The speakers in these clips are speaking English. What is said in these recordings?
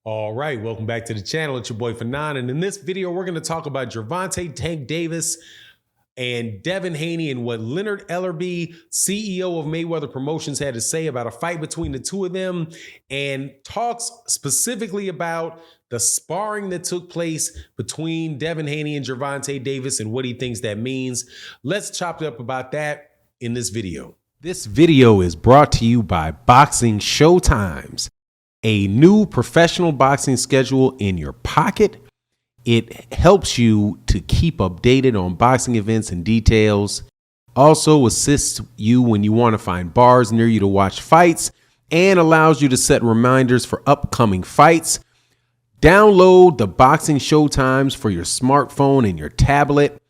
All right, welcome back to the channel. It's your boy Fanon, and in this video, we're going to talk about Gervonta Tank Davis and Devin Haney and what Leonard Ellerby, CEO of Mayweather Promotions, had to say about a fight between the two of them, and talks specifically about the sparring that took place between Devin Haney and Gervonta Davis and what he thinks that means. Let's chop it up about that in this video. This video is brought to you by Boxing Showtimes, a new professional boxing schedule in your pocket. It helps you to keep updated on boxing events and details. Also assists you when you want to find bars near you to watch fights, and allows you to set reminders for upcoming fights. Download the Boxing Showtimes for your smartphone and your tablet.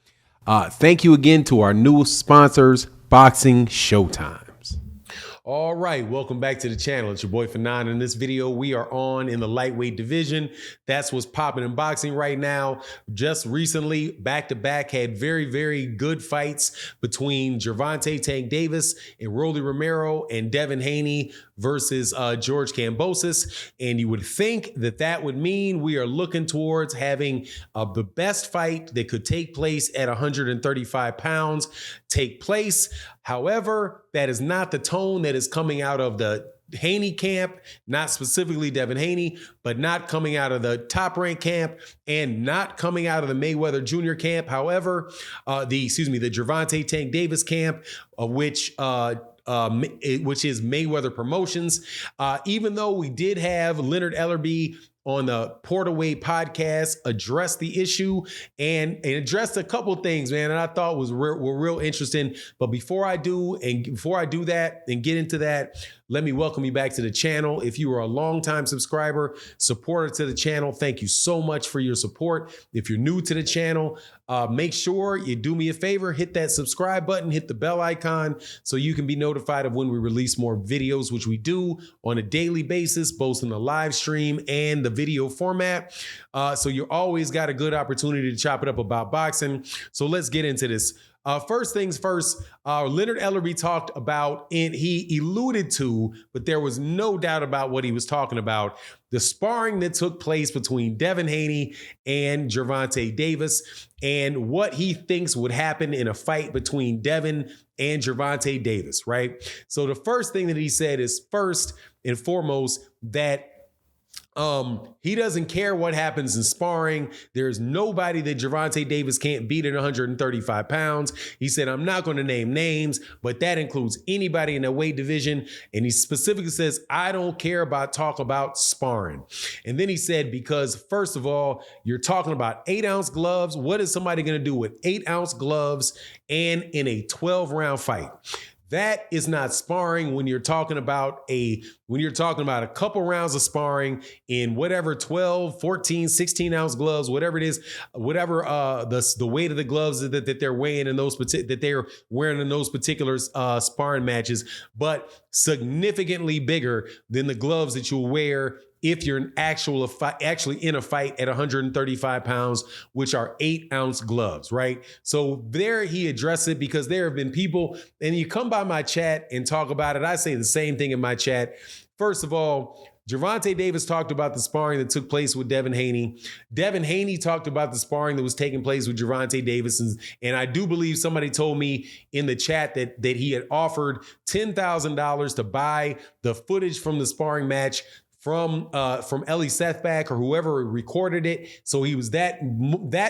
Thank you again to our newest sponsors, Boxing Showtimes. All right, welcome back to the channel. It's your boy Fanon. In this video, we are on in the lightweight division. That's what's popping in boxing right now. Just recently, back-to-back, had very, very good fights between Gervonta Tank Davis and Rolly Romero and Devin Haney versus George Kambosos. And you would think that that would mean we are looking towards having the best fight that could take place at 135 pounds take place. However, that is not the tone that is coming out of the Haney camp, not specifically Devin Haney, but not coming out of the Top Rank camp and not coming out of the Mayweather Jr. camp. However, the Gervonta Tank Davis camp, which is Mayweather Promotions. Even though we did have Leonard Ellerby on the Portaway podcast address the issue and addressed a couple things, man, and I thought were real interesting. But before I do that and get into that, let me welcome you back to the channel. If you are a longtime subscriber, supporter to the channel, thank you so much for your support. If you're new to the channel, make sure you do me a favor, hit that subscribe button, hit the bell icon so you can be notified of when we release more videos, which we do on a daily basis, both in the live stream and the video format. So you always got a good opportunity to chop it up about boxing. So let's get into this. First things first, Leonard Ellerby talked about, and he alluded to, but there was no doubt about what he was talking about, the sparring that took place between Devin Haney and Gervonta Davis and what he thinks would happen in a fight between Devin and Gervonta Davis, right? So the first thing that he said is, first and foremost, that he doesn't care what happens in sparring. There's nobody that Gervonta Davis can't beat at 135 pounds. He said, I'm not going to name names, but that includes anybody in the weight division. And he specifically says, I don't care about talk about sparring. And then he said, because first of all, you're talking about 8-ounce gloves. What is somebody going to do with 8-ounce gloves and in a 12-round fight? That is not sparring when you're talking about a couple rounds of sparring in whatever 12, 14, 16-ounce gloves, whatever it is, whatever the weight of the gloves that they're weighing in those that they're wearing in those particular sparring matches, but significantly bigger than the gloves that you'll wear if you're actually in a fight at 135 pounds, which are 8-ounce gloves, right? So there he addressed it, because there have been people, and you come by my chat and talk about it. I say the same thing in my chat. First of all, Gervonta Davis talked about the sparring that took place with Devin Haney. Devin Haney talked about the sparring that was taking place with Gervonta Davis. And I do believe somebody told me in the chat that he had offered $10,000 to buy the footage from the sparring match from Ellie Sethback or whoever recorded it. So he was that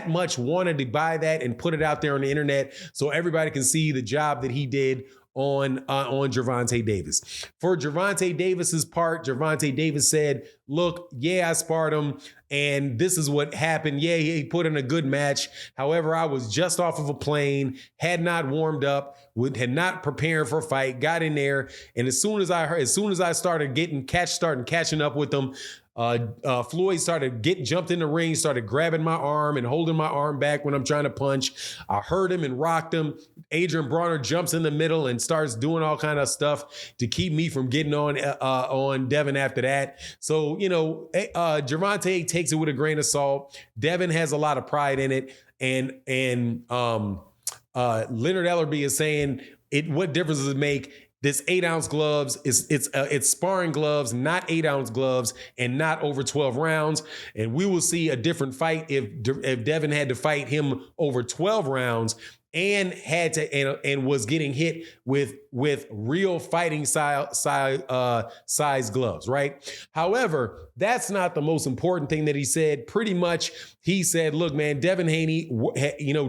much wanted to buy that and put it out there on the internet so everybody can see the job that he did on Gervonta Davis. For Gervonta Davis's part, Gervonta Davis said, look, yeah, I sparred him, and this is what happened. Yeah, he put in a good match. However, I was just off of a plane, had not warmed up, had not prepared for a fight, got in there, and as soon as I started catching up with them, Floyd jumped in the ring, started grabbing my arm and holding my arm back when I'm trying to punch. I hurt him and rocked him. Adrian Bronner jumps in the middle and starts doing all kind of stuff to keep me from getting on Devin after that. So, Gervonta takes it with a grain of salt. Devin has a lot of pride in it. And Leonard Ellerby is saying, what difference does it make this 8-ounce gloves. It's sparring gloves, not 8-ounce gloves, and not over 12 rounds. And we will see a different fight if Devin had to fight him over 12 rounds and had to and was getting hit with real fighting size gloves, right? However, that's not the most important thing that he said. Pretty much, he said, "Look, man, Devin Haney.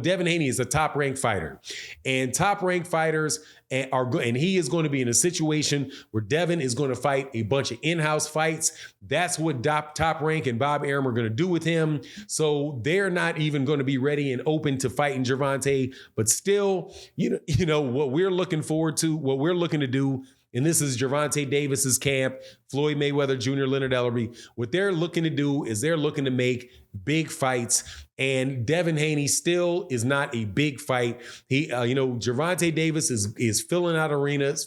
Devin Haney is a top-ranked fighter, and top-ranked fighters." And he is going to be in a situation where Devin is going to fight a bunch of in-house fights. That's what Top Rank and Bob Arum are going to do with him. So they're not even going to be ready and open to fighting Gervonta. But still, what we're looking forward to, what we're looking to do, and this is Gervonta Davis's camp, Floyd Mayweather Jr., Leonard Ellerby. What they're looking to do is they're looking to make big fights, and Devin Haney still is not a big fight. Gervonta Davis is filling up arenas,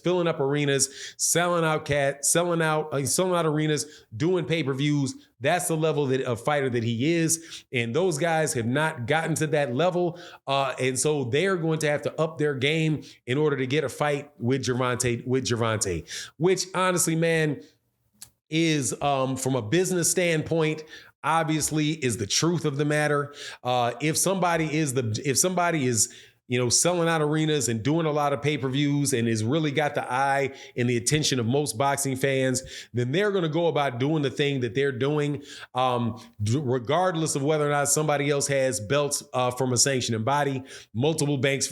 selling out arenas, doing pay-per-views. That's the level of fighter that he is, and those guys have not gotten to that level, and so they're going to have to up their game in order to get a fight with Gervonta, which honestly, man, is from a business standpoint, obviously is the truth of the matter. If somebody is selling out arenas and doing a lot of pay-per-views and has really got the eye and the attention of most boxing fans, then they're going to go about doing the thing that they're doing, regardless of whether or not somebody else has belts from a sanctioning body, multiple belts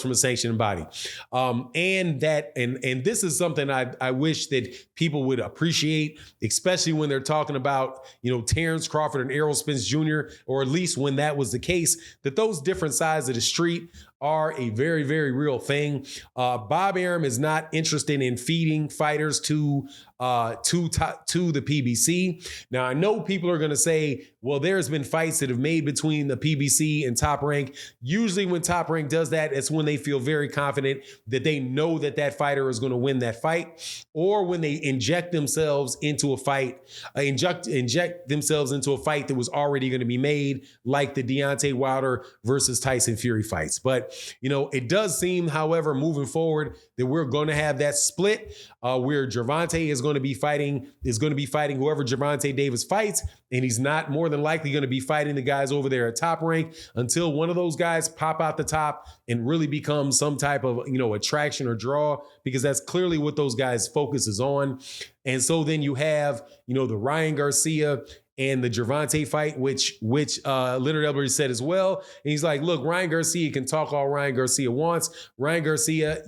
from a sanctioning body. And this is something I wish that people would appreciate, especially when they're talking about, Terrence Crawford and Errol Spence Jr., or at least when that was the case, that those different sides of the street are a very, very real thing. Bob Arum is not interested in feeding fighters to the PBC. Now, I know people are going to say, well, there's been fights that have made between the PBC and Top Rank. Usually when Top Rank does that, it's when they feel very confident that they know that fighter is going to win that fight, or when they inject themselves into a fight, inject themselves into a fight that was already going to be made, like the Deontay Wilder versus Tyson Fury fights. But, it does seem, however, moving forward, that we're going to have that split where Gervonta is going to be fighting whoever Gervonta Davis fights, and he's not more than likely going to be fighting the guys over there at Top Rank until one of those guys pop out the top and really become some type of attraction or draw, because that's clearly what those guys' focus is on. And so then you have the Ryan Garcia and the Gervonta fight, which Leonard Ellerby said as well. And he's like, look, Ryan Garcia can talk all Ryan Garcia wants. Ryan Garcia,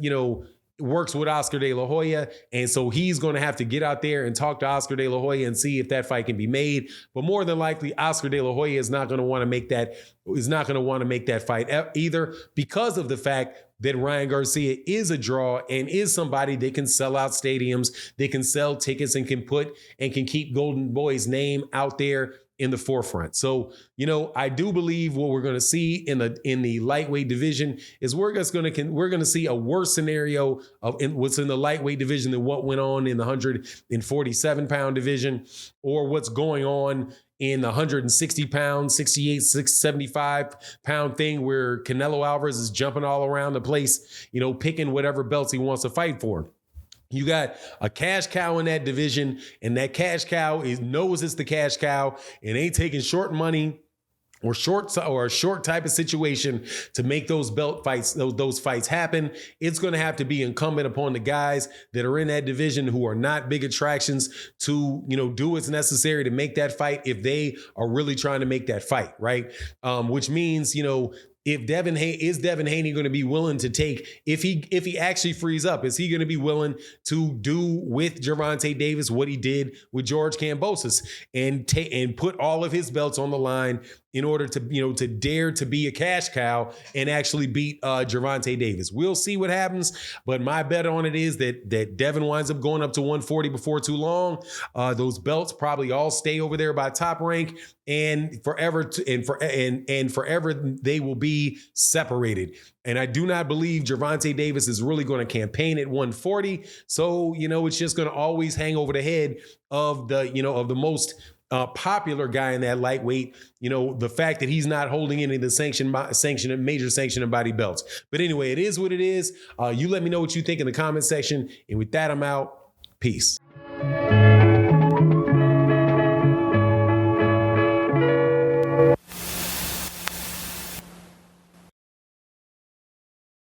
works with Oscar De La Hoya, and so he's going to have to get out there and talk to Oscar De La Hoya and see if that fight can be made. But more than likely, Oscar De La Hoya is not going to want to make that fight either, because of the fact that Ryan Garcia is a draw and is somebody that can sell out stadiums, they can sell tickets, and can keep Golden Boy's name out there in the forefront. So, I do believe what we're going to see in the lightweight division is we're going to see a worse scenario of what's in the lightweight division than what went on in the 147-pound division, or what's going on in the 160-pound, 68, 75-pound thing, where Canelo Alvarez is jumping all around the place, picking whatever belts he wants to fight for. You got a cash cow in that division, and that cash cow knows it's the cash cow and ain't taking short money or a short type of situation to make those belt fights, those fights happen. It's going to have to be incumbent upon the guys that are in that division who are not big attractions to, do what's necessary to make that fight if they are really trying to make that fight, right? Which means, if Devin Haney going to be willing to take, if he actually frees up, is he going to be willing to do with Gervonta Davis what he did with George Kambosos and put all of his belts on the line in order to, to dare to be a cash cow and actually beat Gervonta Davis? We'll see what happens, but my bet on it is that Devin winds up going up to 140 before too long. Those belts probably all stay over there by Top Rank, and forever forever they will be separated. And I do not believe Gervonta Davis is really going to campaign at 140. So, it's just going to always hang over the head of the most popular guy in that lightweight. You know, the fact that he's not holding any of the major sanctioned body belts. But anyway, it is what it is. You let me know what you think in the comment section. And with that, I'm out. Peace.